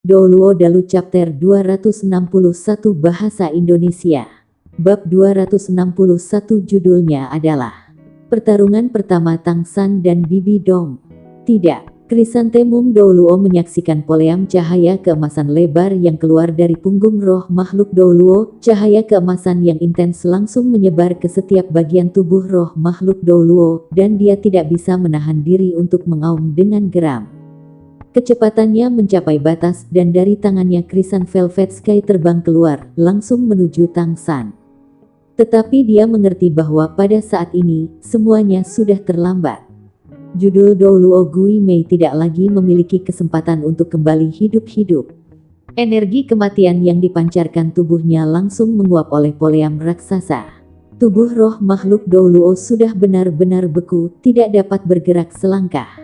Douluo Dalu Chapter 261 Bahasa Indonesia. Bab 261 judulnya adalah Pertarungan Pertama Tang San dan Bibi Dong. Tidak. Krisantemum Douluo menyaksikan poleam cahaya keemasan lebar yang keluar dari punggung roh makhluk Douluo. Cahaya keemasan yang intens langsung menyebar ke setiap bagian tubuh roh makhluk Douluo, dan dia tidak bisa menahan diri untuk mengaum dengan geram. Kecepatannya mencapai batas, dan dari tangannya krisan Velvet Sky terbang keluar, langsung menuju Tang San. Tetapi dia mengerti bahwa pada saat ini, semuanya sudah terlambat. Judul Douluo Gui Mei tidak lagi memiliki kesempatan untuk kembali hidup-hidup. Energi kematian yang dipancarkan tubuhnya langsung menguap oleh poleam raksasa. Tubuh roh makhluk Douluo sudah benar-benar beku, tidak dapat bergerak selangkah.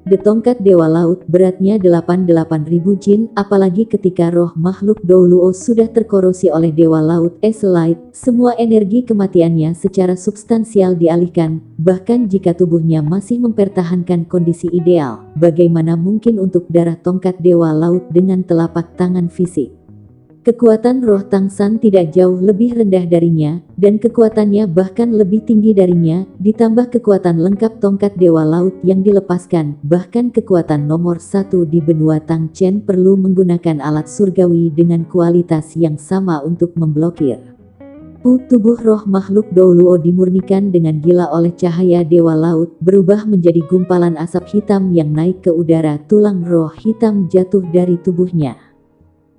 Tongkat Dewa Laut beratnya 88.000 jin, apalagi ketika roh makhluk Douluo sudah terkorosi oleh Dewa Laut Es Light, semua energi kematiannya secara substansial dialihkan. Bahkan jika tubuhnya masih mempertahankan kondisi ideal, bagaimana mungkin untuk darah tongkat Dewa Laut dengan telapak tangan fisik? Kekuatan roh Tang San tidak jauh lebih rendah darinya, dan kekuatannya bahkan lebih tinggi darinya, ditambah kekuatan lengkap tongkat Dewa Laut yang dilepaskan. Bahkan kekuatan nomor 1 di benua Tang Chen perlu menggunakan alat surgawi dengan kualitas yang sama untuk memblokir. Tubuh roh makhluk Douluo dimurnikan dengan gila oleh cahaya Dewa Laut, berubah menjadi gumpalan asap hitam yang naik ke udara. Tulang roh hitam jatuh dari tubuhnya.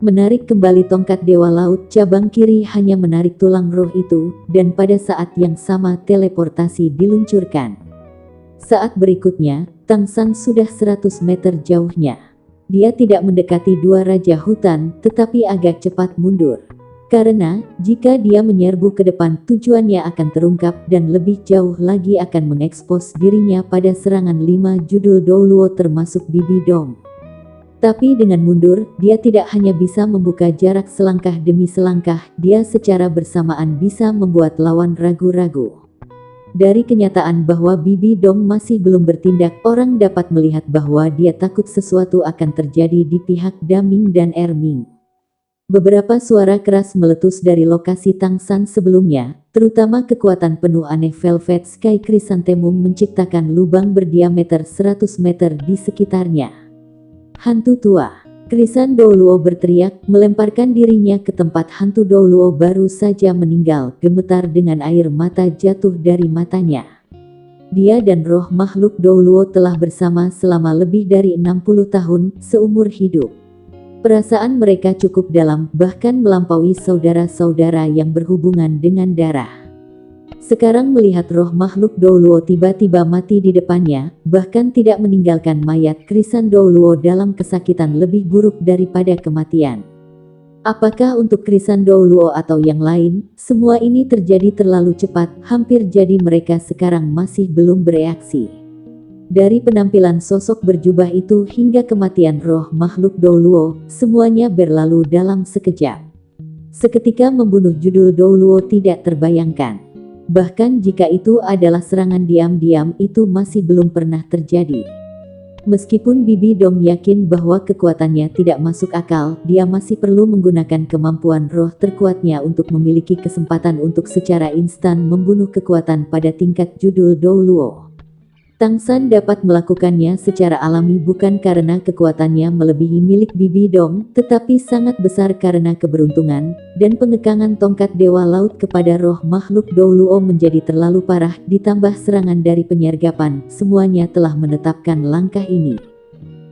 Menarik kembali tongkat Dewa Laut, cabang kiri hanya menarik tulang roh itu, dan pada saat yang sama teleportasi diluncurkan. Saat berikutnya, Tang San sudah 100 meter jauhnya. Dia tidak mendekati dua raja hutan, tetapi agak cepat mundur. Karena, jika dia menyerbu ke depan, tujuannya akan terungkap, dan lebih jauh lagi akan mengekspos dirinya pada serangan 5 judul Douluo termasuk Bibi Dong. Tapi dengan mundur, dia tidak hanya bisa membuka jarak selangkah demi selangkah, dia secara bersamaan bisa membuat lawan ragu-ragu. Dari kenyataan bahwa Bibi Dong masih belum bertindak, orang dapat melihat bahwa dia takut sesuatu akan terjadi di pihak Daming dan Erming. Beberapa suara keras meletus dari lokasi Tang San sebelumnya, terutama kekuatan penuh aneh Velvet Sky Chrysanthemum menciptakan lubang berdiameter 100 meter di sekitarnya. Hantu tua. Krisan Douluo berteriak, melemparkan dirinya ke tempat hantu Douluo baru saja meninggal, gemetar dengan air mata jatuh dari matanya. Dia dan roh makhluk Douluo telah bersama selama lebih dari 60 tahun, seumur hidup. Perasaan mereka cukup dalam, bahkan melampaui saudara-saudara yang berhubungan dengan darah. Sekarang melihat roh makhluk Douluo tiba-tiba mati di depannya, bahkan tidak meninggalkan mayat, krisan Douluo dalam kesakitan lebih buruk daripada kematian. Apakah untuk krisan Douluo atau yang lain, semua ini terjadi terlalu cepat, hampir jadi mereka sekarang masih belum bereaksi. Dari penampilan sosok berjubah itu hingga kematian roh makhluk Douluo, semuanya berlalu dalam sekejap. Seketika membunuh judul Douluo tidak terbayangkan. Bahkan jika itu adalah serangan diam-diam, itu masih belum pernah terjadi. Meskipun Bibi Dong yakin bahwa kekuatannya tidak masuk akal, dia masih perlu menggunakan kemampuan roh terkuatnya untuk memiliki kesempatan untuk secara instan membunuh kekuatan pada tingkat judul Douluo. Tang San dapat melakukannya secara alami bukan karena kekuatannya melebihi milik Bibi Dong, tetapi sangat besar karena keberuntungan, dan pengekangan tongkat Dewa Laut kepada roh makhluk Douluo menjadi terlalu parah, ditambah serangan dari penyergapan, semuanya telah menetapkan langkah ini.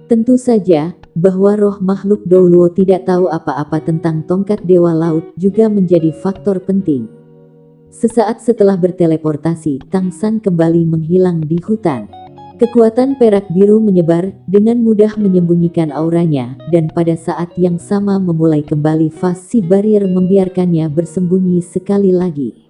Tentu saja, bahwa roh makhluk Douluo tidak tahu apa-apa tentang tongkat Dewa Laut juga menjadi faktor penting. Sesaat setelah berteleportasi, Tang San kembali menghilang di hutan. Kekuatan perak biru menyebar, dengan mudah menyembunyikan auranya, dan pada saat yang sama memulai kembali fase barrier membiarkannya bersembunyi sekali lagi.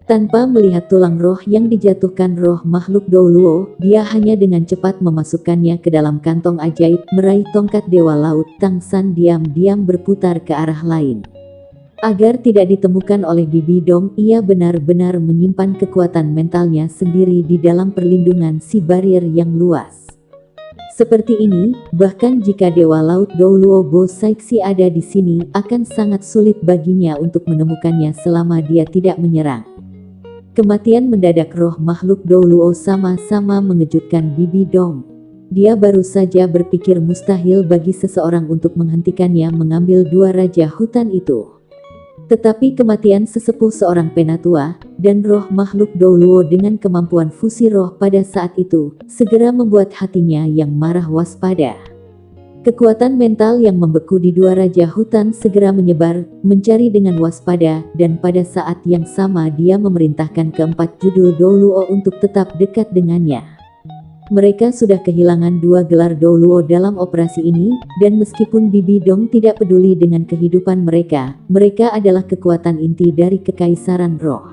Tanpa melihat tulang roh yang dijatuhkan roh makhluk Douluo, dia hanya dengan cepat memasukkannya ke dalam kantong ajaib, meraih tongkat Dewa Laut. Tang San diam-diam berputar ke arah lain. Agar tidak ditemukan oleh Bibi Dong, ia benar-benar menyimpan kekuatan mentalnya sendiri di dalam perlindungan si barrier yang luas. Seperti ini, bahkan jika Dewa Laut Douluo Bo Saiksi ada di sini, akan sangat sulit baginya untuk menemukannya selama dia tidak menyerang. Kematian mendadak roh makhluk Douluo sama-sama mengejutkan Bibi Dong. Dia baru saja berpikir mustahil bagi seseorang untuk menghentikannya mengambil dua raja hutan itu. Tetapi kematian sesepuh seorang penatua, dan roh makhluk Douluo dengan kemampuan fusi roh pada saat itu, segera membuat hatinya yang marah waspada. Kekuatan mental yang membeku di dua raja hutan segera menyebar, mencari dengan waspada, dan pada saat yang sama dia memerintahkan keempat judul Douluo untuk tetap dekat dengannya. Mereka sudah kehilangan dua gelar Douluo dalam operasi ini, dan meskipun Bibi Dong tidak peduli dengan kehidupan mereka, mereka adalah kekuatan inti dari kekaisaran roh.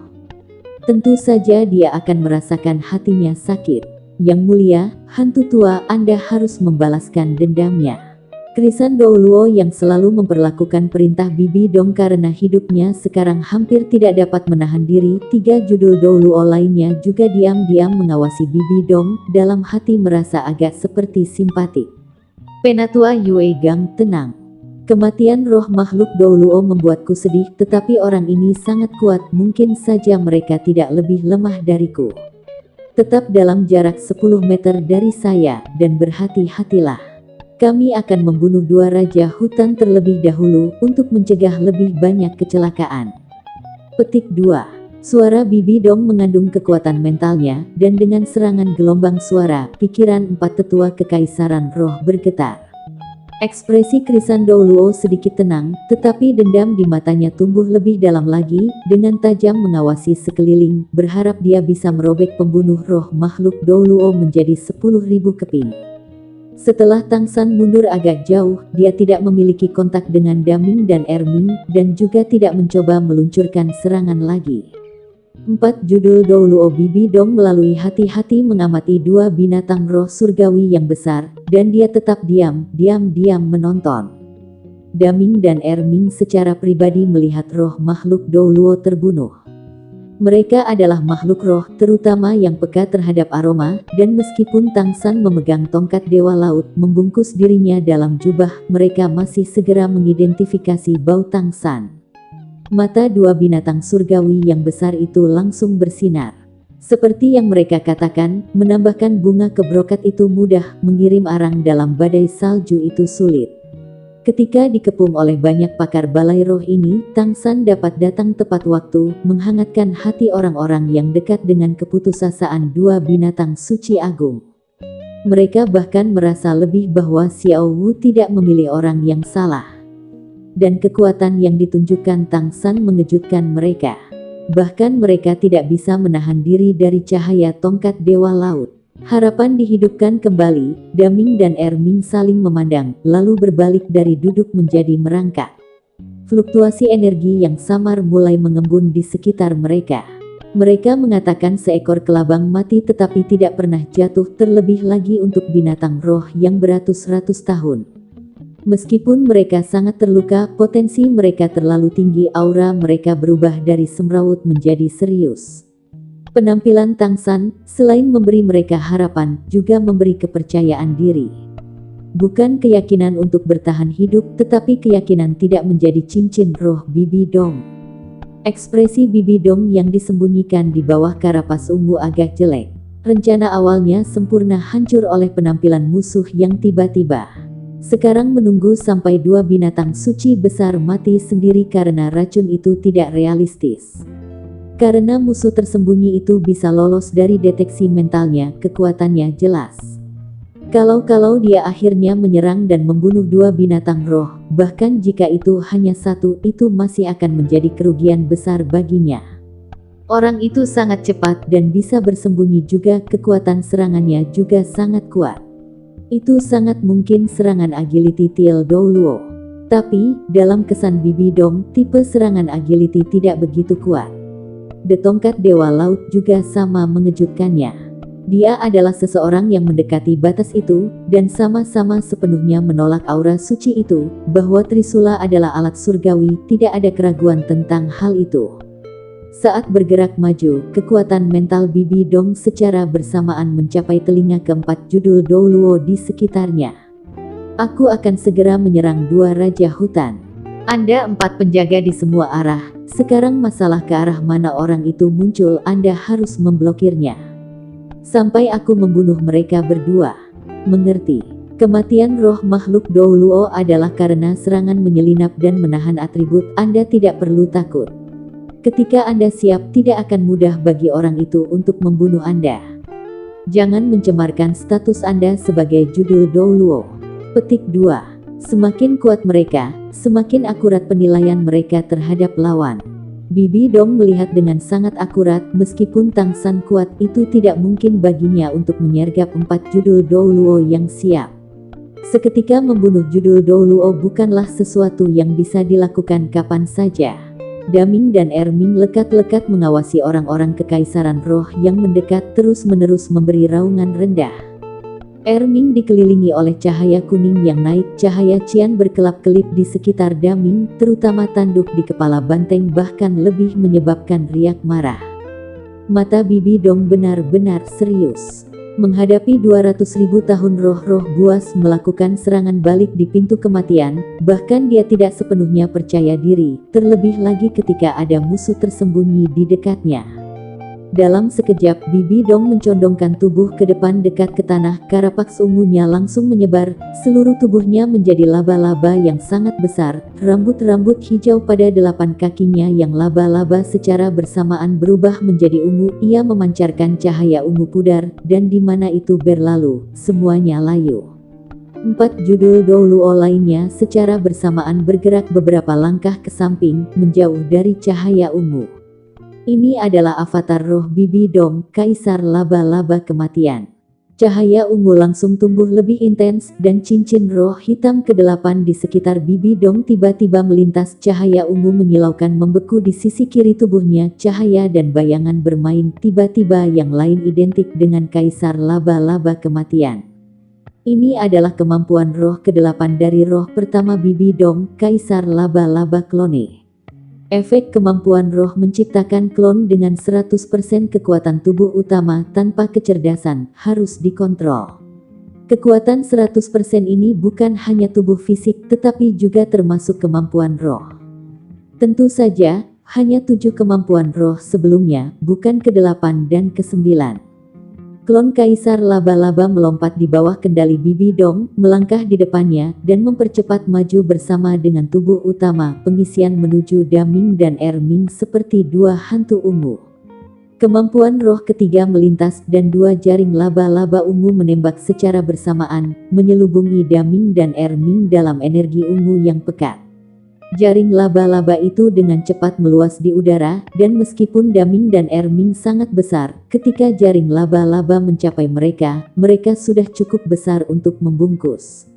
Tentu saja dia akan merasakan hatinya sakit. Yang mulia, hantu tua, Anda harus membalaskan dendamnya. Krisan Douluo yang selalu memperlakukan perintah Bibi Dong karena hidupnya sekarang hampir tidak dapat menahan diri. Tiga judul Douluo lainnya juga diam-diam mengawasi Bibi Dong, dalam hati merasa agak seperti simpatik. Penatua Yue Gang, tenang. Kematian roh makhluk Douluo membuatku sedih, tetapi orang ini sangat kuat, mungkin saja mereka tidak lebih lemah dariku. Tetap dalam jarak 10 meter dari saya, dan berhati-hatilah. Kami akan membunuh dua raja hutan terlebih dahulu, untuk mencegah lebih banyak kecelakaan. Petik 2. Suara Bibi Dong mengandung kekuatan mentalnya, dan dengan serangan gelombang suara, pikiran empat tetua kekaisaran roh bergetar. Ekspresi Krisan Douluo sedikit tenang, tetapi dendam di matanya tumbuh lebih dalam lagi, dengan tajam mengawasi sekeliling, berharap dia bisa merobek pembunuh roh makhluk Douluo menjadi 10.000 keping. Setelah Tang San mundur agak jauh, dia tidak memiliki kontak dengan Daming dan Erming, dan juga tidak mencoba meluncurkan serangan lagi. 4 judul Douluo Bibi Dong melalui hati-hati mengamati dua binatang roh surgawi yang besar, dan dia tetap diam-diam menonton. Daming dan Erming secara pribadi melihat roh makhluk Douluo terbunuh. Mereka adalah makhluk roh, terutama yang peka terhadap aroma, dan meskipun Tang San memegang tongkat Dewa Laut, membungkus dirinya dalam jubah, mereka masih segera mengidentifikasi bau Tang San. Mata dua binatang surgawi yang besar itu langsung bersinar. Seperti yang mereka katakan, menambahkan bunga kebrokat itu mudah, mengirim arang dalam badai salju itu sulit. Ketika dikepung oleh banyak pakar balai roh ini, Tang San dapat datang tepat waktu, menghangatkan hati orang-orang yang dekat dengan keputusasaan dua binatang suci agung. Mereka bahkan merasa lebih bahwa Xiao Wu tidak memilih orang yang salah. Dan kekuatan yang ditunjukkan Tang San mengejutkan mereka. Bahkan mereka tidak bisa menahan diri dari cahaya tongkat Dewa Laut. Harapan dihidupkan kembali, Daming dan Erming saling memandang, lalu berbalik dari duduk menjadi merangkak. Fluktuasi energi yang samar mulai mengembun di sekitar mereka. Mereka mengatakan seekor kelabang mati tetapi tidak pernah jatuh, terlebih lagi untuk binatang roh yang beratus-ratus tahun. Meskipun mereka sangat terluka, potensi mereka terlalu tinggi, aura mereka berubah dari semrawut menjadi serius. Penampilan Tang San, selain memberi mereka harapan, juga memberi kepercayaan diri. Bukan keyakinan untuk bertahan hidup, tetapi keyakinan tidak menjadi cincin roh Bibi Dong. Ekspresi Bibi Dong yang disembunyikan di bawah karapas ungu agak jelek. Rencana awalnya sempurna hancur oleh penampilan musuh yang tiba-tiba. Sekarang menunggu sampai dua binatang suci besar mati sendiri karena racun itu tidak realistis. Karena musuh tersembunyi itu bisa lolos dari deteksi mentalnya, kekuatannya jelas. Kalau dia akhirnya menyerang dan membunuh dua binatang roh, bahkan jika itu hanya satu, itu masih akan menjadi kerugian besar baginya. Orang itu sangat cepat dan bisa bersembunyi juga, kekuatan serangannya juga sangat kuat. Itu sangat mungkin serangan agility Tiel Douluo. Tapi, dalam kesan Bibi Dong, tipe serangan agility tidak begitu kuat. The Tongkat Dewa Laut juga sama mengejutkannya. Dia adalah seseorang yang mendekati batas itu, dan sama-sama sepenuhnya menolak aura suci itu, bahwa Trisula adalah alat surgawi, tidak ada keraguan tentang hal itu. Saat bergerak maju, kekuatan mental Bibi Dong secara bersamaan mencapai telinga keempat judul Douluo di sekitarnya. Aku akan segera menyerang dua raja hutan. Anda 4 penjaga di semua arah. Sekarang masalah ke arah mana orang itu muncul, Anda harus memblokirnya. Sampai aku membunuh mereka berdua. Mengerti? Kematian roh makhluk Douluo adalah karena serangan menyelinap dan menahan atribut. Anda tidak perlu takut. Ketika Anda siap, tidak akan mudah bagi orang itu untuk membunuh Anda. Jangan mencemarkan status Anda sebagai judul Douluo. Petik 2. Semakin kuat mereka, semakin akurat penilaian mereka terhadap lawan. Bibi Dong melihat dengan sangat akurat, meskipun Tang San kuat, itu tidak mungkin baginya untuk menyergap 4 judul Douluo yang siap. Seketika membunuh judul Douluo bukanlah sesuatu yang bisa dilakukan kapan saja. Daming dan Erming lekat-lekat mengawasi orang-orang kekaisaran roh yang mendekat, terus-menerus memberi raungan rendah. Erming dikelilingi oleh cahaya kuning yang naik, cahaya cian berkelap-kelip di sekitar Daming, terutama tanduk di kepala banteng, bahkan lebih menyebabkan riak marah. Mata Bibi Dong benar-benar serius. Menghadapi 200.000 tahun roh-roh buas melakukan serangan balik di pintu kematian, bahkan dia tidak sepenuhnya percaya diri, terlebih lagi ketika ada musuh tersembunyi di dekatnya. Dalam sekejap, Bibi Dong mencondongkan tubuh ke depan dekat ke tanah, karapaks ungunya langsung menyebar, seluruh tubuhnya menjadi laba-laba yang sangat besar, rambut-rambut hijau pada 8 kakinya yang laba-laba secara bersamaan berubah menjadi ungu, ia memancarkan cahaya ungu pudar, dan di mana itu berlalu, semuanya layu. 4 judul Douluo lainnya secara bersamaan bergerak beberapa langkah ke samping, menjauh dari cahaya ungu. Ini adalah avatar roh Bibi Dong, Kaisar Laba-Laba Kematian. Cahaya ungu langsung tumbuh lebih intens, dan cincin roh hitam ke-8 di sekitar Bibi Dong tiba-tiba melintas. Cahaya ungu menyilaukan membeku di sisi kiri tubuhnya, cahaya dan bayangan bermain, tiba-tiba yang lain identik dengan Kaisar Laba-Laba Kematian. Ini adalah kemampuan roh ke-8 dari roh pertama Bibi Dong, Kaisar Laba-Laba Klone. Efek kemampuan roh menciptakan klon dengan 100% kekuatan tubuh utama tanpa kecerdasan, harus dikontrol. Kekuatan 100% ini bukan hanya tubuh fisik tetapi juga termasuk kemampuan roh. Tentu saja, hanya 7 kemampuan roh sebelumnya, bukan ke-8 dan ke-9. Klon Kaisar Laba-Laba melompat di bawah kendali Bibi Dong, melangkah di depannya, dan mempercepat maju bersama dengan tubuh utama, pengisian menuju Daming dan Erming seperti 2 hantu ungu. Kemampuan roh ketiga melintas dan 2 jaring laba-laba ungu menembak secara bersamaan, menyelubungi Daming dan Erming dalam energi ungu yang pekat. Jaring laba-laba itu dengan cepat meluas di udara, dan meskipun Daming dan Erming sangat besar, ketika jaring laba-laba mencapai mereka, mereka sudah cukup besar untuk membungkus.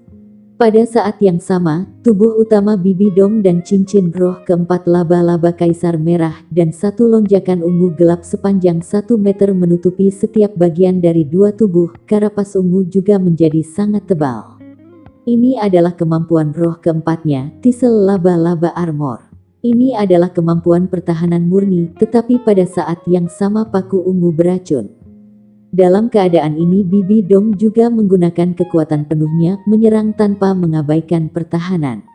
Pada saat yang sama, tubuh utama Bibi Dong dan cincin roh keempat laba-laba Kaisar Merah dan 1 lonjakan ungu gelap sepanjang 1 meter menutupi setiap bagian dari 2 tubuh, karapas ungu juga menjadi sangat tebal. Ini adalah kemampuan roh keempatnya, Tisel Laba-Laba Armor. Ini adalah kemampuan pertahanan murni, tetapi pada saat yang sama paku ungu beracun. Dalam keadaan ini Bibi Dong juga menggunakan kekuatan penuhnya, menyerang tanpa mengabaikan pertahanan.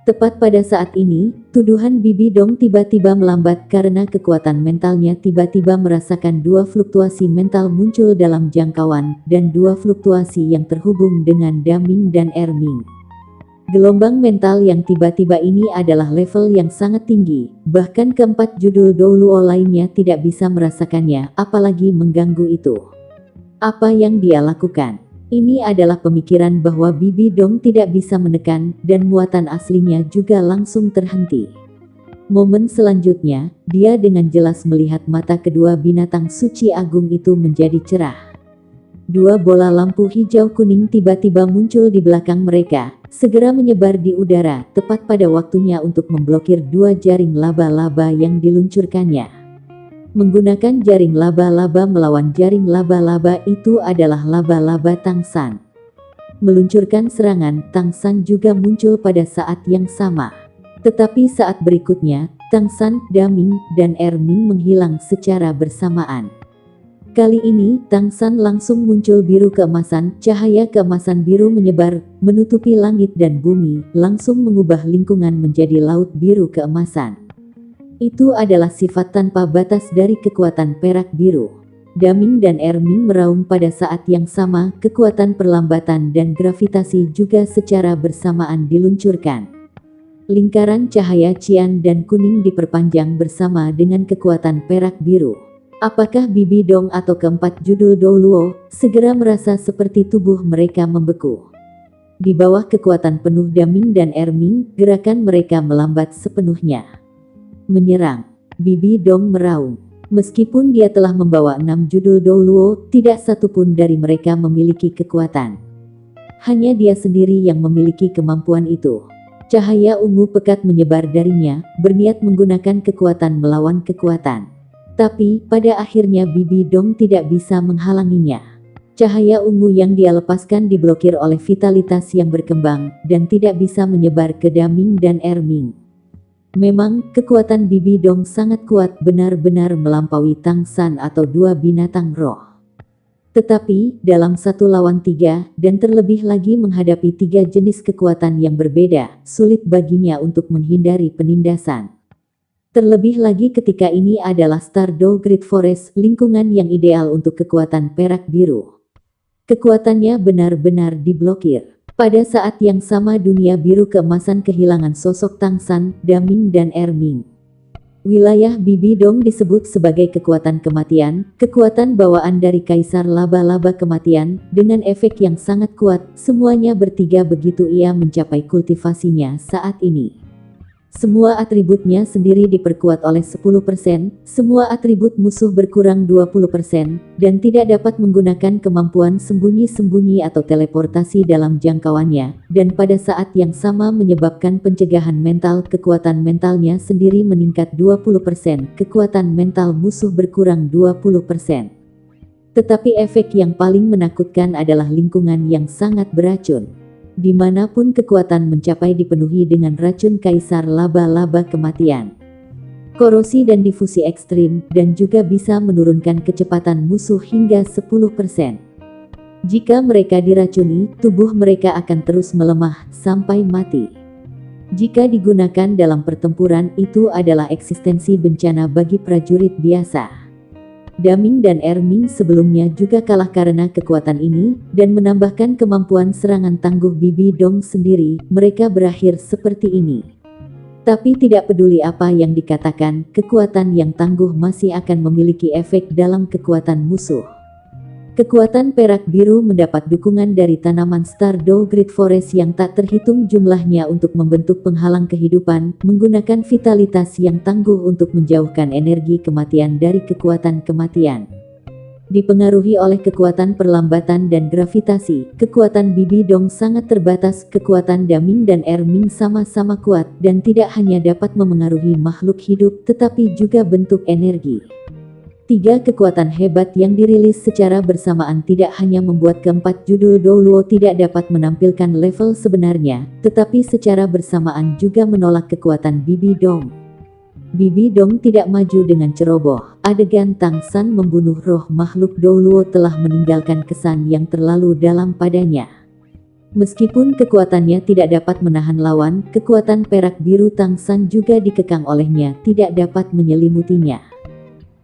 Tepat pada saat ini, tuduhan Bibi Dong tiba-tiba melambat karena kekuatan mentalnya tiba-tiba merasakan 2 fluktuasi mental muncul dalam jangkauan, dan 2 fluktuasi yang terhubung dengan Daming dan Erming. Gelombang mental yang tiba-tiba ini adalah level yang sangat tinggi, bahkan keempat judul Douluo lainnya tidak bisa merasakannya, apalagi mengganggu itu. Apa yang dia lakukan? Ini adalah pemikiran bahwa Bibi Dong tidak bisa menekan, dan muatan aslinya juga langsung terhenti. Momen selanjutnya, dia dengan jelas melihat mata kedua binatang suci agung itu menjadi cerah. 2 bola lampu hijau kuning tiba-tiba muncul di belakang mereka, segera menyebar di udara, tepat pada waktunya untuk memblokir 2 jaring laba-laba yang diluncurkannya. Menggunakan jaring laba-laba melawan jaring laba-laba itu adalah laba-laba Tang San. Meluncurkan serangan, Tang San juga muncul pada saat yang sama. Tetapi saat berikutnya, Tang San, Daming, dan Erming menghilang secara bersamaan. Kali ini, Tang San langsung muncul biru keemasan, cahaya keemasan biru menyebar, menutupi langit dan bumi, langsung mengubah lingkungan menjadi laut biru keemasan. Itu adalah sifat tanpa batas dari kekuatan perak biru. Daming dan Erming meraung pada saat yang sama, kekuatan perlambatan dan gravitasi juga secara bersamaan diluncurkan. Lingkaran cahaya cian dan kuning diperpanjang bersama dengan kekuatan perak biru. Apakah Bibi Dong atau keempat judul Dou Luo segera merasa seperti tubuh mereka membeku? Di bawah kekuatan penuh Daming dan Erming, gerakan mereka melambat sepenuhnya. Menyerang. Bibi Dong meraung. Meskipun dia telah membawa 6 judul Dou Luo, tidak satupun dari mereka memiliki kekuatan. Hanya dia sendiri yang memiliki kemampuan itu. Cahaya ungu pekat menyebar darinya, berniat menggunakan kekuatan melawan kekuatan. Tapi, pada akhirnya Bibi Dong tidak bisa menghalanginya. Cahaya ungu yang dia lepaskan diblokir oleh vitalitas yang berkembang, dan tidak bisa menyebar ke Daming dan Erming. Memang, kekuatan Bibi Dong sangat kuat, benar-benar melampaui Tang San atau dua binatang roh. Tetapi, dalam 1 lawan 3, dan terlebih lagi menghadapi 3 jenis kekuatan yang berbeda, sulit baginya untuk menghindari penindasan. Terlebih lagi ketika ini adalah Stardew Great Forest, lingkungan yang ideal untuk kekuatan perak biru. Kekuatannya benar-benar diblokir. Pada saat yang sama dunia biru keemasan kehilangan sosok Tang San, Daming dan Erming. Wilayah Bibi Dong disebut sebagai kekuatan kematian, kekuatan bawaan dari Kaisar Laba-Laba Kematian, dengan efek yang sangat kuat, semuanya bertiga begitu ia mencapai kultivasinya saat ini. Semua atributnya sendiri diperkuat oleh 10%, semua atribut musuh berkurang 20%, dan tidak dapat menggunakan kemampuan sembunyi-sembunyi atau teleportasi dalam jangkauannya, dan pada saat yang sama menyebabkan pencegahan mental, kekuatan mentalnya sendiri meningkat 20%, kekuatan mental musuh berkurang 20%. Tetapi efek yang paling menakutkan adalah lingkungan yang sangat beracun. Dimanapun kekuatan mencapai dipenuhi dengan racun Kaisar Laba-Laba Kematian. Korosi dan difusi ekstrim, dan juga bisa menurunkan kecepatan musuh hingga 10%. Jika mereka diracuni, tubuh mereka akan terus melemah, sampai mati. Jika digunakan dalam pertempuran, itu adalah eksistensi bencana bagi prajurit biasa. Daming dan Erming sebelumnya juga kalah karena kekuatan ini, dan menambahkan kemampuan serangan tangguh Bibi Dong sendiri, mereka berakhir seperti ini. Tapi tidak peduli apa yang dikatakan, kekuatan yang tangguh masih akan memiliki efek dalam kekuatan musuh. Kekuatan perak biru mendapat dukungan dari tanaman Stardew Great Forest yang tak terhitung jumlahnya untuk membentuk penghalang kehidupan, menggunakan vitalitas yang tangguh untuk menjauhkan energi kematian dari kekuatan kematian. Dipengaruhi oleh kekuatan perlambatan dan gravitasi, kekuatan Bibi Dong sangat terbatas, kekuatan Daming dan Erming sama-sama kuat, dan tidak hanya dapat memengaruhi makhluk hidup, tetapi juga bentuk energi. 3 kekuatan hebat yang dirilis secara bersamaan tidak hanya membuat keempat judul Dou Luo tidak dapat menampilkan level sebenarnya, tetapi secara bersamaan juga menolak kekuatan Bibi Dong. Bibi Dong tidak maju dengan ceroboh. Adegan Tang San membunuh roh makhluk Dou Luo telah meninggalkan kesan yang terlalu dalam padanya. Meskipun kekuatannya tidak dapat menahan lawan, kekuatan perak biru Tang San juga dikekang olehnya, tidak dapat menyelimutinya.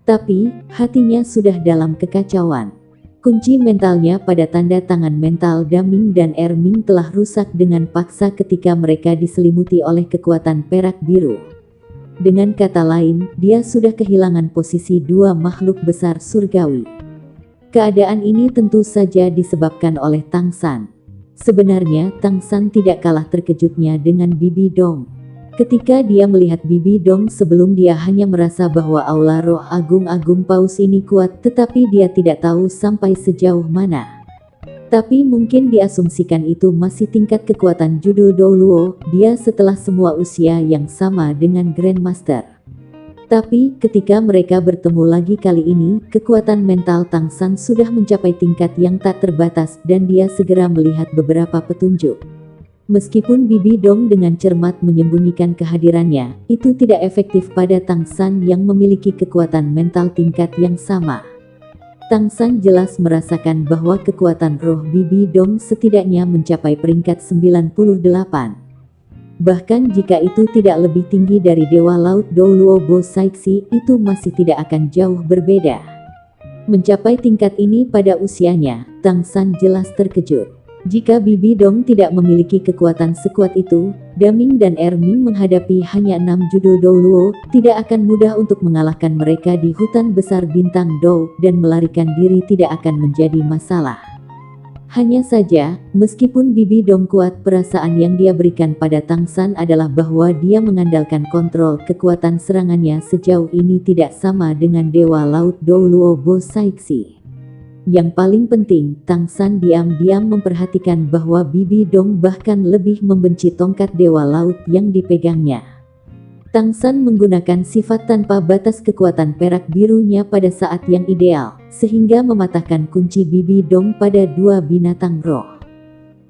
Tapi, hatinya sudah dalam kekacauan. Kunci mentalnya pada tanda tangan mental Daming dan Erming telah rusak dengan paksa ketika mereka diselimuti oleh kekuatan perak biru. Dengan kata lain, dia sudah kehilangan posisi 2 makhluk besar surgawi. Keadaan ini tentu saja disebabkan oleh Tang San. Sebenarnya, Tang San tidak kalah terkejutnya dengan Bibi Dong. Ketika dia melihat Bibi Dong sebelum dia hanya merasa bahwa aula roh agung-agung paus ini kuat, tetapi dia tidak tahu sampai sejauh mana. Tapi mungkin diasumsikan itu masih tingkat kekuatan judul Dou Luo, dia setelah semua usia yang sama dengan Grandmaster. Tapi ketika mereka bertemu lagi kali ini, kekuatan mental Tang San sudah mencapai tingkat yang tak terbatas dan dia segera melihat beberapa petunjuk. Meskipun Bibi Dong dengan cermat menyembunyikan kehadirannya, itu tidak efektif pada Tang San yang memiliki kekuatan mental tingkat yang sama. Tang San jelas merasakan bahwa kekuatan roh Bibi Dong setidaknya mencapai peringkat 98. Bahkan jika itu tidak lebih tinggi dari Dewa Laut Dou Luo Bo Saixi, itu masih tidak akan jauh berbeda. Mencapai tingkat ini pada usianya, Tang San jelas terkejut. Jika Bibi Dong tidak memiliki kekuatan sekuat itu, Daming dan Erming menghadapi hanya 6 judul Dou Luo, tidak akan mudah untuk mengalahkan mereka di hutan besar bintang Dou, dan melarikan diri tidak akan menjadi masalah. Hanya saja, meskipun Bibi Dong kuat, perasaan yang dia berikan pada Tang San adalah bahwa dia mengandalkan kontrol kekuatan serangannya sejauh ini tidak sama dengan Dewa Laut Dou Luo Bo Saixi. Yang paling penting, Tang San diam-diam memperhatikan bahwa Bibi Dong bahkan lebih membenci tongkat Dewa Laut yang dipegangnya. Tang San menggunakan sifat tanpa batas kekuatan perak birunya pada saat yang ideal, sehingga mematahkan kunci Bibi Dong pada 2 binatang roh.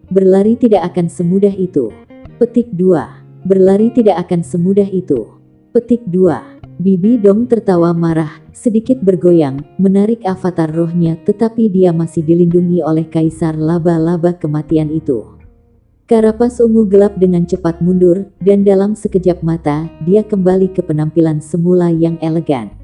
Berlari tidak akan semudah itu. Petik 2. Berlari tidak akan semudah itu. Petik 2. Bibi Dong tertawa marah, sedikit bergoyang, menarik avatar rohnya, tetapi dia masih dilindungi oleh Kaisar Laba-Laba Kematian itu. Karapas ungu gelap dengan cepat mundur, dan dalam sekejap mata, dia kembali ke penampilan semula yang elegan.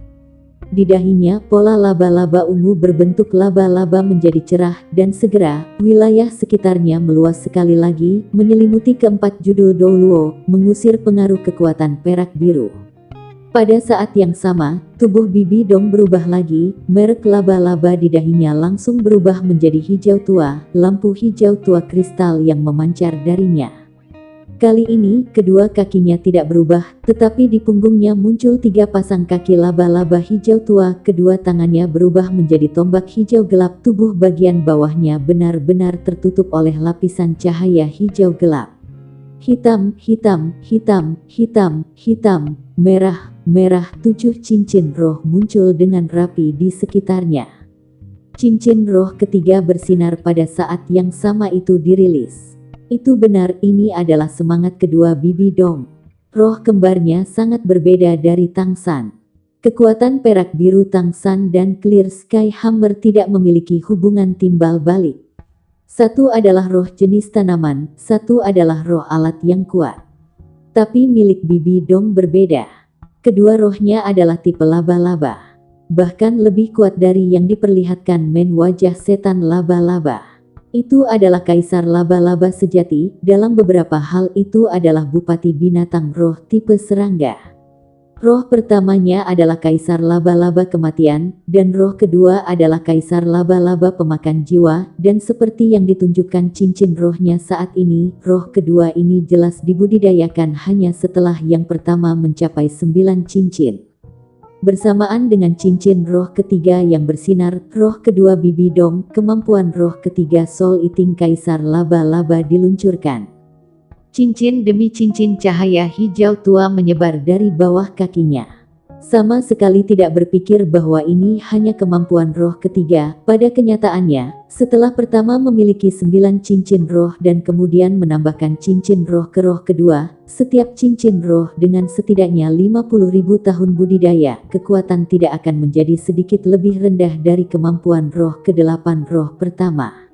Di dahinya, pola laba-laba ungu berbentuk laba-laba menjadi cerah, dan segera, wilayah sekitarnya meluas sekali lagi, menyelimuti keempat judul Dou Luo, mengusir pengaruh kekuatan perak biru. Pada saat yang sama, tubuh Bibi Dong berubah lagi, merek laba-laba di dahinya langsung berubah menjadi hijau tua, lampu hijau tua kristal yang memancar darinya. Kali ini, kedua kakinya tidak berubah, tetapi di punggungnya muncul 3 pasang kaki laba-laba hijau tua, kedua tangannya berubah menjadi tombak hijau gelap, tubuh bagian bawahnya benar-benar tertutup oleh lapisan cahaya hijau gelap. Hitam, hitam, hitam, hitam, hitam, merah, merah, 7 cincin roh muncul dengan rapi di sekitarnya. Cincin roh ketiga bersinar pada saat yang sama itu dirilis. Itu benar, ini adalah semangat kedua Bibi Dong. Roh kembarnya sangat berbeda dari Tang San. Kekuatan perak biru Tang San dan Clear Sky Hammer tidak memiliki hubungan timbal balik. Satu adalah roh jenis tanaman, satu adalah roh alat yang kuat. Tapi milik Bibi Dong berbeda. Kedua rohnya adalah tipe laba-laba. Bahkan lebih kuat dari yang diperlihatkan men wajah setan laba-laba. Itu adalah kaisar laba-laba sejati, dalam beberapa hal itu adalah bupati binatang roh tipe serangga. Roh pertamanya adalah kaisar laba-laba kematian, dan roh kedua adalah kaisar laba-laba pemakan jiwa, dan seperti yang ditunjukkan cincin rohnya saat ini, roh kedua ini jelas dibudidayakan hanya setelah yang pertama mencapai 9 cincin. Bersamaan dengan cincin roh ketiga yang bersinar, roh kedua Bibi Dong, kemampuan roh ketiga Soul Eating Kaisar laba-laba diluncurkan. Cincin demi cincin cahaya hijau tua menyebar dari bawah kakinya. Sama sekali tidak berpikir bahwa ini hanya kemampuan roh ketiga. Pada kenyataannya, setelah pertama memiliki 9 cincin roh dan kemudian menambahkan cincin roh ke roh kedua, setiap cincin roh dengan setidaknya 50.000 tahun budidaya, kekuatan tidak akan menjadi sedikit lebih rendah dari kemampuan roh ke-8 roh pertama.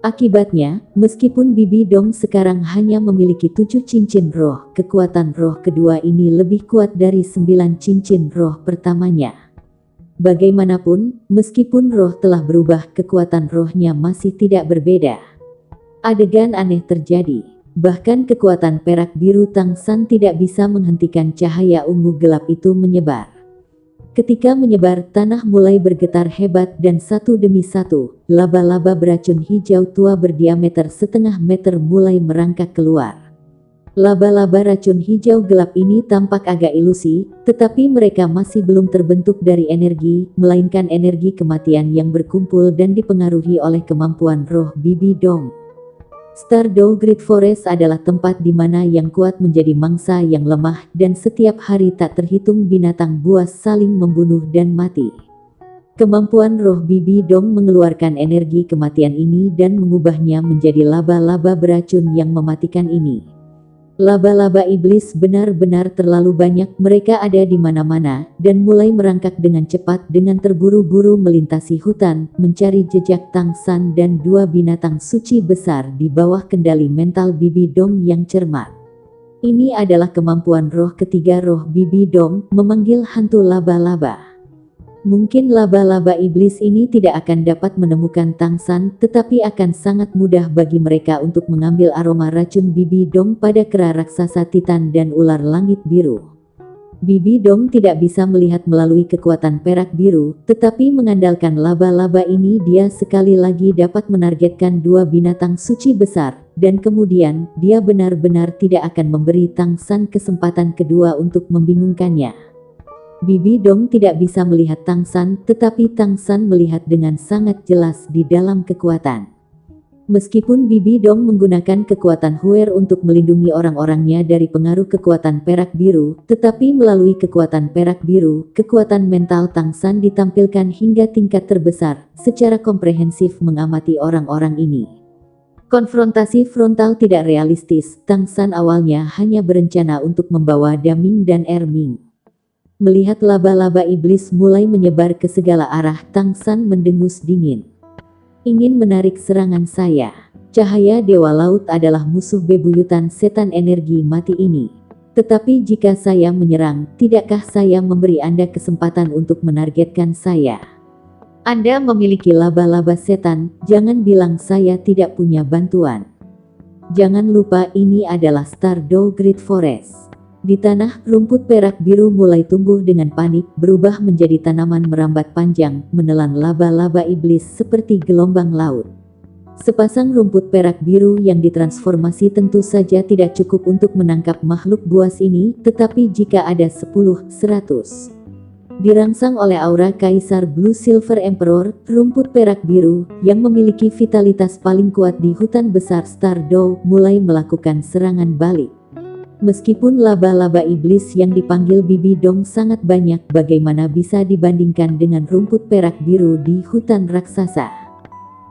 Akibatnya, meskipun Bibi Dong sekarang hanya memiliki 7 cincin roh, kekuatan roh kedua ini lebih kuat dari 9 cincin roh pertamanya. Bagaimanapun, meskipun roh telah berubah, kekuatan rohnya masih tidak berbeda. Adegan aneh terjadi. Bahkan kekuatan perak biru Tang San tidak bisa menghentikan cahaya ungu gelap itu menyebar. Ketika menyebar, tanah mulai bergetar hebat dan satu demi satu, laba-laba beracun hijau tua berdiameter setengah meter mulai merangkak keluar. Laba-laba racun hijau gelap ini tampak agak ilusi, tetapi mereka masih belum terbentuk dari energi, melainkan energi kematian yang berkumpul dan dipengaruhi oleh kemampuan roh Bibi Dong. Stardew Great Forest adalah tempat di mana yang kuat menjadi mangsa yang lemah, dan setiap hari tak terhitung binatang buas saling membunuh dan mati. Kemampuan roh Bibi Dong mengeluarkan energi kematian ini dan mengubahnya menjadi laba-laba beracun yang mematikan ini. Laba-laba iblis benar-benar terlalu banyak, mereka ada di mana-mana, dan mulai merangkak dengan cepat dengan terburu-buru melintasi hutan, mencari jejak Tang San dan dua binatang suci besar di bawah kendali mental Bibi Dong yang cermat. Ini adalah kemampuan roh ketiga roh Bibi Dong, memanggil hantu laba-laba. Mungkin laba-laba iblis ini tidak akan dapat menemukan Tang San, tetapi akan sangat mudah bagi mereka untuk mengambil aroma racun Bibi Dong pada kera raksasa Titan dan ular langit biru. Bibi Dong tidak bisa melihat melalui kekuatan perak biru, tetapi mengandalkan laba-laba ini dia sekali lagi dapat menargetkan dua binatang suci besar, dan kemudian dia benar-benar tidak akan memberi Tang San kesempatan kedua untuk membingungkannya. Bibi Dong tidak bisa melihat Tang San, tetapi Tang San melihat dengan sangat jelas di dalam kekuatan. Meskipun Bibi Dong menggunakan kekuatan Huer untuk melindungi orang-orangnya dari pengaruh kekuatan perak biru, tetapi melalui kekuatan perak biru, kekuatan mental Tang San ditampilkan hingga tingkat terbesar, secara komprehensif mengamati orang-orang ini. Konfrontasi frontal tidak realistis, Tang San awalnya hanya berencana untuk membawa Daming dan Erming. Melihat laba-laba iblis mulai menyebar ke segala arah, Tang San mendengus dingin. Ingin menarik serangan saya. Cahaya Dewa Laut adalah musuh bebuyutan setan energi mati ini. Tetapi jika saya menyerang, tidakkah saya memberi Anda kesempatan untuk menargetkan saya? Anda memiliki laba-laba setan, jangan bilang saya tidak punya bantuan. Jangan lupa ini adalah Stardew Great Forest. Di tanah, rumput perak biru mulai tumbuh dengan panik, berubah menjadi tanaman merambat panjang, menelan laba-laba iblis seperti gelombang laut. Sepasang rumput perak biru yang ditransformasi tentu saja tidak cukup untuk menangkap makhluk buas ini, tetapi jika ada 10-100 dirangsang oleh aura Kaisar Blue Silver Emperor, rumput perak biru, yang memiliki vitalitas paling kuat di hutan besar Stardew, mulai melakukan serangan balik. Meskipun laba-laba iblis yang dipanggil Bibi Dong sangat banyak, bagaimana bisa dibandingkan dengan rumput perak biru di hutan raksasa?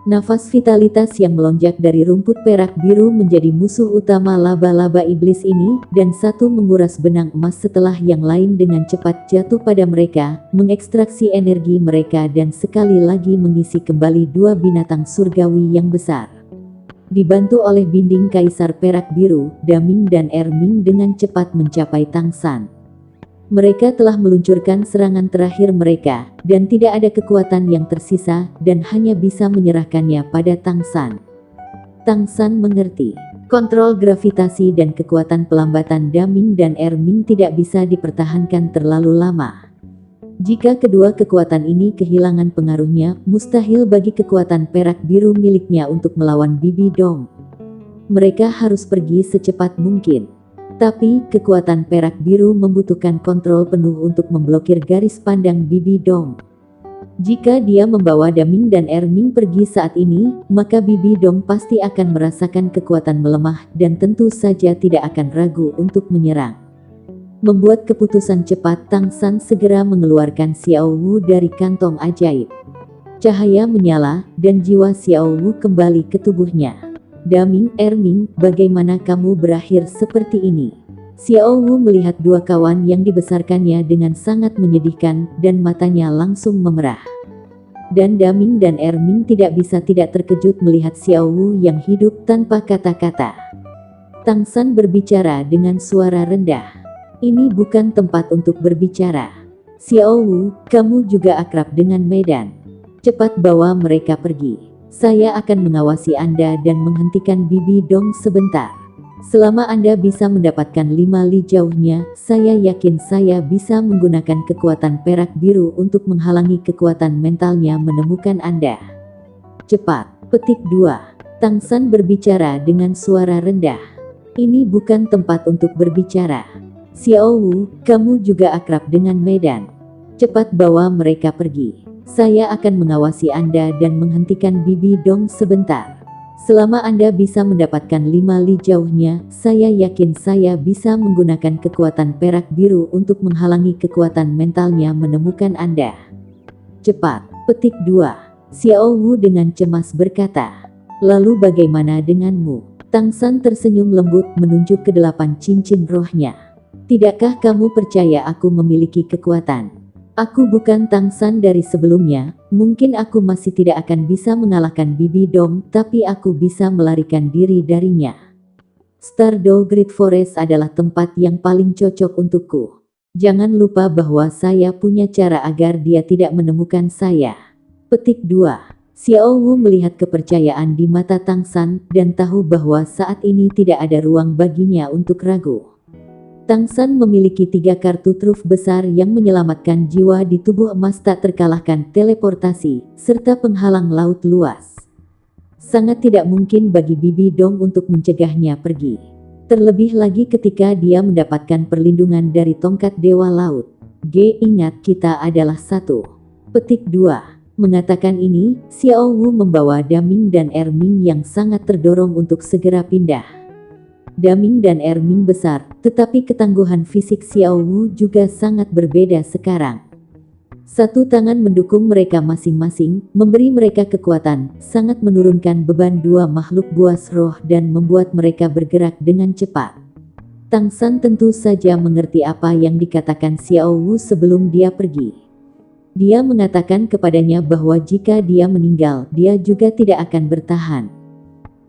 Nafas vitalitas yang melonjak dari rumput perak biru menjadi musuh utama laba-laba iblis ini, dan satu menguras benang emas setelah yang lain dengan cepat jatuh pada mereka, mengekstraksi energi mereka dan sekali lagi mengisi kembali dua binatang surgawi yang besar. Dibantu oleh binding Kaisar Perak Biru, Daming dan Erming dengan cepat mencapai Tang San. Mereka telah meluncurkan serangan terakhir mereka, dan tidak ada kekuatan yang tersisa, dan hanya bisa menyerahkannya pada Tang San. Tang San mengerti. Kontrol gravitasi dan kekuatan pelambatan Daming dan Erming tidak bisa dipertahankan terlalu lama. Jika kedua kekuatan ini kehilangan pengaruhnya, mustahil bagi kekuatan perak biru miliknya untuk melawan Bibi Dong. Mereka harus pergi secepat mungkin. Tapi, kekuatan perak biru membutuhkan kontrol penuh untuk memblokir garis pandang Bibi Dong. Jika dia membawa Daming dan Erming pergi saat ini, maka Bibi Dong pasti akan merasakan kekuatan melemah dan tentu saja tidak akan ragu untuk menyerang. Membuat keputusan cepat, Tang San segera mengeluarkan Xiao Wu dari kantong ajaib. Cahaya menyala, dan jiwa Xiao Wu kembali ke tubuhnya. Daming, Erming, bagaimana kamu berakhir seperti ini? Xiao Wu melihat dua kawan yang dibesarkannya dengan sangat menyedihkan, dan matanya langsung memerah. Dan Daming dan Erming tidak bisa tidak terkejut melihat Xiao Wu yang hidup tanpa kata-kata. Tang San berbicara dengan suara rendah. Ini bukan tempat untuk berbicara. Xiao Wu, kamu juga akrab dengan medan. Cepat bawa mereka pergi. Saya akan mengawasi Anda dan menghentikan Bibi Dong sebentar. Selama Anda bisa mendapatkan 5 li jauhnya, saya yakin saya bisa menggunakan kekuatan perak biru untuk menghalangi kekuatan mentalnya menemukan Anda. Cepat. Petik 2. Tang San berbicara dengan suara rendah. Ini bukan tempat untuk berbicara. Xiao Wu, kamu juga akrab dengan medan. Cepat bawa mereka pergi. Saya akan mengawasi Anda dan menghentikan Bibi Dong sebentar. Selama Anda bisa mendapatkan 5 li jauhnya, saya yakin saya bisa menggunakan kekuatan perak biru untuk menghalangi kekuatan mentalnya menemukan Anda. Cepat. Petik 2. Xiao Wu dengan cemas berkata, "Lalu bagaimana denganmu?" Tang San tersenyum lembut menunjuk ke 8 cincin rohnya. "Tidakkah kamu percaya aku memiliki kekuatan? Aku bukan Tang San dari sebelumnya, mungkin aku masih tidak akan bisa mengalahkan Bibi Dong, tapi aku bisa melarikan diri darinya. Stardew Great Forest adalah tempat yang paling cocok untukku. Jangan lupa bahwa saya punya cara agar dia tidak menemukan saya." Petik 2. Xiao Wu melihat kepercayaan di mata Tang San dan tahu bahwa saat ini tidak ada ruang baginya untuk ragu. Tang San memiliki 3 kartu truf besar yang menyelamatkan jiwa di tubuh emas tak terkalahkan teleportasi, serta penghalang laut luas. Sangat tidak mungkin bagi Bibi Dong untuk mencegahnya pergi. Terlebih lagi ketika dia mendapatkan perlindungan dari tongkat Dewa Laut. Ingat kita adalah satu. Petik 2. Mengatakan ini, Xiao Wu membawa Daming dan Erming yang sangat terdorong untuk segera pindah. Daming dan Erming besar, tetapi ketangguhan fisik Xiao Wu juga sangat berbeda sekarang. Satu tangan mendukung mereka masing-masing, memberi mereka kekuatan, sangat menurunkan beban 2 makhluk buas roh dan membuat mereka bergerak dengan cepat. Tang San tentu saja mengerti apa yang dikatakan Xiao Wu sebelum dia pergi. Dia mengatakan kepadanya bahwa jika dia meninggal, dia juga tidak akan bertahan.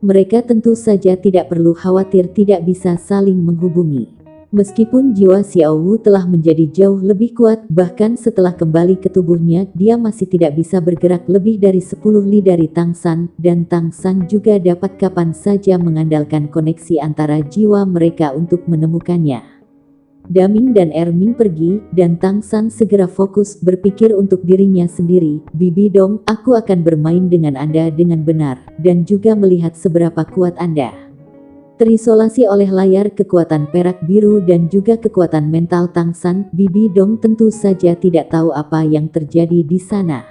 Mereka tentu saja tidak perlu khawatir tidak bisa saling menghubungi. Meskipun jiwa Xiao Wu telah menjadi jauh lebih kuat, bahkan setelah kembali ke tubuhnya, dia masih tidak bisa bergerak lebih dari 10 li dari Tang San, dan Tang San juga dapat kapan saja mengandalkan koneksi antara jiwa mereka untuk menemukannya. Daming dan Erming pergi, dan Tang San segera fokus berpikir untuk dirinya sendiri. "Bibi Dong, aku akan bermain dengan Anda dengan benar, dan juga melihat seberapa kuat Anda." Terisolasi oleh layar kekuatan perak biru dan juga kekuatan mental Tang San, Bibi Dong tentu saja tidak tahu apa yang terjadi di sana.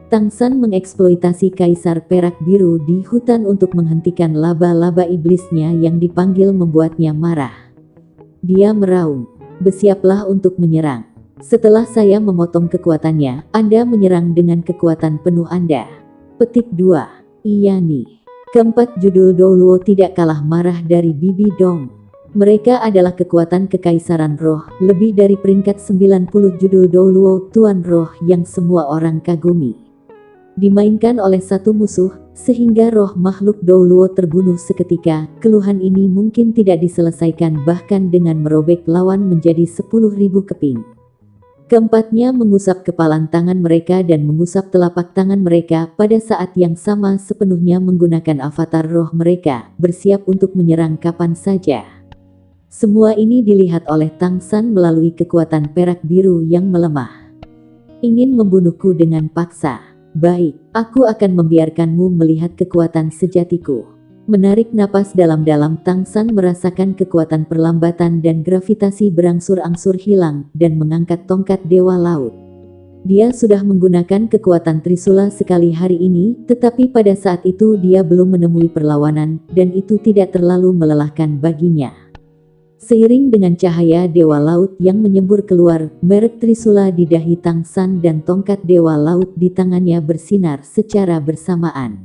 Tang San mengeksploitasi kaisar perak biru di hutan untuk menghentikan laba-laba iblisnya yang dipanggil membuatnya marah. Dia meraung, "Bersiaplah untuk menyerang. Setelah saya memotong kekuatannya, Anda menyerang dengan kekuatan penuh Anda." Petik 2. Iya nih. Keempat judul Douluo tidak kalah marah dari Bibi Dong. Mereka adalah kekuatan kekaisaran roh, lebih dari peringkat 90 judul Douluo Tuan Roh yang semua orang kagumi. Dimainkan oleh satu musuh, sehingga roh makhluk Douluo terbunuh seketika. Keluhan ini mungkin tidak diselesaikan bahkan dengan merobek lawan menjadi 10.000 keping. Keempatnya mengusap kepalan tangan mereka dan mengusap telapak tangan mereka pada saat yang sama sepenuhnya menggunakan avatar roh mereka, bersiap untuk menyerang kapan saja. Semua ini dilihat oleh Tang San melalui kekuatan perak biru yang melemah. "Ingin membunuhku dengan paksa? Baik, aku akan membiarkanmu melihat kekuatan sejatiku." Menarik napas dalam-dalam, Tang San merasakan kekuatan perlambatan dan gravitasi berangsur-angsur hilang, dan mengangkat tongkat Dewa Laut. Dia sudah menggunakan kekuatan Trisula sekali hari ini, tetapi pada saat itu dia belum menemui perlawanan, dan itu tidak terlalu melelahkan baginya. Seiring dengan cahaya Dewa Laut yang menyembur keluar, merek Trisula di dahi Tang San dan tongkat Dewa Laut di tangannya bersinar secara bersamaan.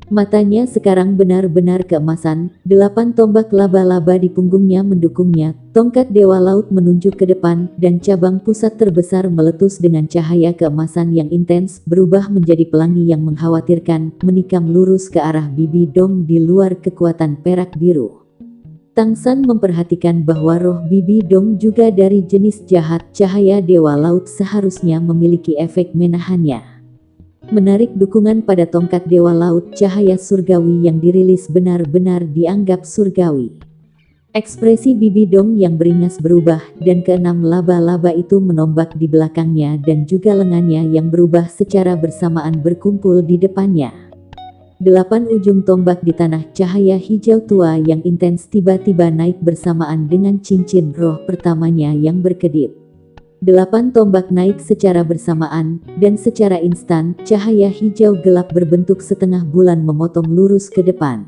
Matanya sekarang benar-benar keemasan, 8 tombak laba-laba di punggungnya mendukungnya, tongkat Dewa Laut menunjuk ke depan, dan cabang pusat terbesar meletus dengan cahaya keemasan yang intens, berubah menjadi pelangi yang mengkhawatirkan, menikam lurus ke arah Bibi Dong di luar kekuatan perak biru. Tang San memperhatikan bahwa roh Bibi Dong juga dari jenis jahat. Cahaya Dewa Laut seharusnya memiliki efek menahannya. Menarik dukungan pada tongkat Dewa Laut, cahaya surgawi yang dirilis benar-benar dianggap surgawi. Ekspresi Bibi Dong yang beringas berubah, dan keenam laba-laba itu menombak di belakangnya dan juga lengannya yang berubah secara bersamaan berkumpul di depannya. 8 ujung tombak di tanah cahaya hijau tua yang intens tiba-tiba naik bersamaan dengan cincin roh pertamanya yang berkedip. 8 tombak naik secara bersamaan, dan secara instan, cahaya hijau gelap berbentuk setengah bulan memotong lurus ke depan.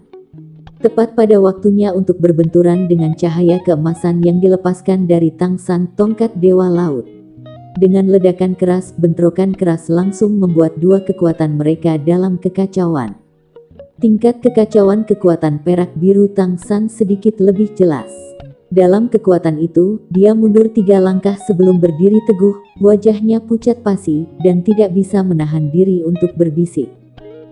Tepat pada waktunya untuk berbenturan dengan cahaya keemasan yang dilepaskan dari Tang San, tongkat Dewa Laut. Dengan ledakan keras, bentrokan keras langsung membuat dua kekuatan mereka dalam kekacauan. Tingkat kekacauan kekuatan perak biru Tang San sedikit lebih jelas. Dalam kekuatan itu, dia mundur 3 langkah sebelum berdiri teguh, wajahnya pucat pasi, dan tidak bisa menahan diri untuk berbisik.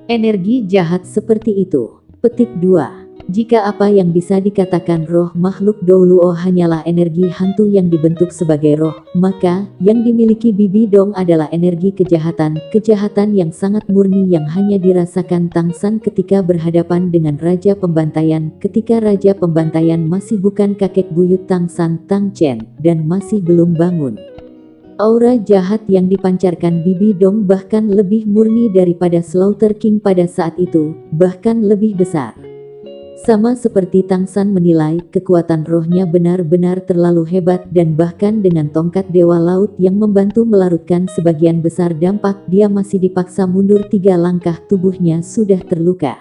Energi jahat seperti itu. Petik 2. Jika apa yang bisa dikatakan roh makhluk Douluo hanyalah energi hantu yang dibentuk sebagai roh, maka yang dimiliki Bibi Dong adalah energi kejahatan, kejahatan yang sangat murni yang hanya dirasakan Tang San ketika berhadapan dengan Raja Pembantaian, ketika Raja Pembantaian masih bukan kakek buyut Tang San, Tang Chen, dan masih belum bangun. Aura jahat yang dipancarkan Bibi Dong bahkan lebih murni daripada Slaughter King pada saat itu, bahkan lebih besar. Sama seperti Tang San menilai, kekuatan rohnya benar-benar terlalu hebat dan bahkan dengan tongkat Dewa Laut yang membantu melarutkan sebagian besar dampak, dia masih dipaksa mundur 3 langkah, tubuhnya sudah terluka.